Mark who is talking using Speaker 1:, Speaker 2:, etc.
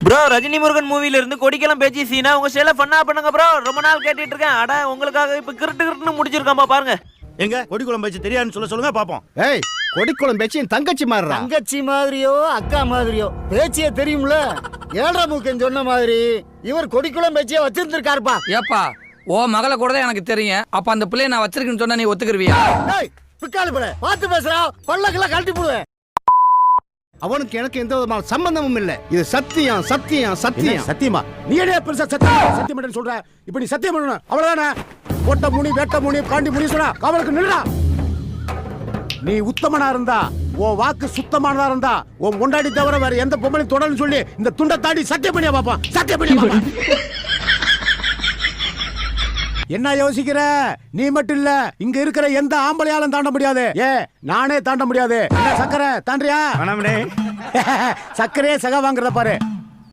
Speaker 1: Bro Rajini Murugan மூவில இருந்து கொடிக்கெல்லாம் பேச்சு சீனா உங்க ஸ்டைல ஃபன்னா பண்ணுங்க ப்ரோ. ரொம்ப நாள் கேட்டிட்டு இருக்கேன். அட உங்களுக்காக இப்ப கிருட்டு முடிச்சிருக்காம்பா பாருங்க.
Speaker 2: எங்க கொடி குளம் பேச்சு தெரியாதுன்னு சொல்லுங்க பாப்போம்.
Speaker 3: ஏய் கொடிக்குளம் பேச்சு என் தங்கச்சி மாதிரிடா.
Speaker 4: தங்கச்சி மாதிரியோ அக்கா மாதிரியோ பேச்சியே தெரியும்ல. ஏழரை மூக்கன் சொன்ன மாதிரி இவர் கொடிக்குளம் பேச்சியே வச்சிருந்திருக்காருப்பா.
Speaker 5: ஏப்பா ஓ மகளை கூட தான் எனக்கு தெரியும். அப்ப அந்த பிள்ளைய நான் வச்சிருக்கேன்னு சொன்னா நீ ஒத்துக்குருவியா?
Speaker 4: டேய் பிக்காலி பிள்ளை பார்த்து பேசுறா, பல்லக்கெல்லாம் கழட்டி போடுவேன்.
Speaker 3: அவனுக்கு எனக்கு எந்த விதமான சம்பந்தமும் இல்ல. இது சத்தியம் சத்தியம் சத்தியம்.
Speaker 2: சத்தியமா நீ என்ன பெருசா சத்தியம் சொல்ற? இப்ப நீ சத்தியம் பண்ணணும் அவ்வளவுதானே? ஓட்ட முனி வேட்ட முனி காண்டி முனி சொன்னா அவளுக்கு நில்லுடா. நீ உத்தமனா இருந்தா உன் வாக்கு சுத்தமானதா இருந்தா உன் முண்டாடி தவிர வேற எந்த பொம்பளையும் தொடர்ந்து சொல்லி இந்த துண்டை தாண்டி சத்தியம் பண்ணியா பாப்பா. சத்தியம் பண்ணியா பாப்பா. என்ன யோசிக்கிற? நீ மட்டும் இல்ல, இங்க இருக்கிற எந்த ஆம்பளையாலும் தாண்ட முடியாது. நானே தாண்ட முடியாது. சக்கரை தாண்டியா? சக்கரையே சக வாங்குறத பாரு.